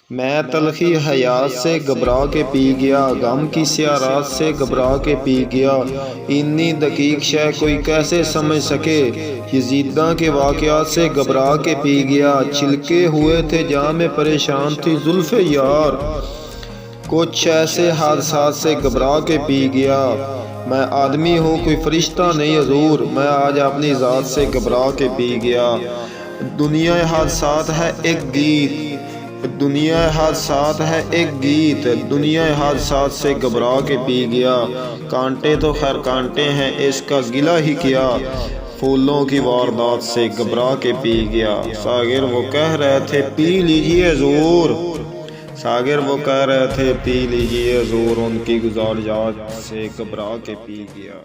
میں تلخی حیات سے گھبرا کے پی گیا، غم کی سیاہ رات سے گھبرا کے پی گیا۔ اتنی دقیق شے کوئی کیسے سمجھ سکے، یزیداں کے واقعات سے گھبرا کے پی گیا۔ چھلکے ہوئے تھے جام پریشان تھی زلف یار، کچھ ایسے حادثات سے گھبرا کے پی گیا۔ میں آدمی ہوں کوئی فرشتہ نہیں حضور، میں آج اپنی ذات سے گھبرا کے پی گیا۔ دنیا حادثات ہے ایک گیت، دنیا حادثات ہے ایک گیت، دنیا حادثات سے گھبرا کے پی گیا۔ کانٹے تو خیر کانٹے ہیں، اس کا گلہ ہی کیا، پھولوں کی واردات سے گھبرا کے پی گیا۔ ساغر وہ کہہ رہے تھے پی لیجئے حضور، ساغر وہ کہہ رہے تھے پی لیجئے حضور، ان کی گزارشات سے گھبرا کے پی گیا۔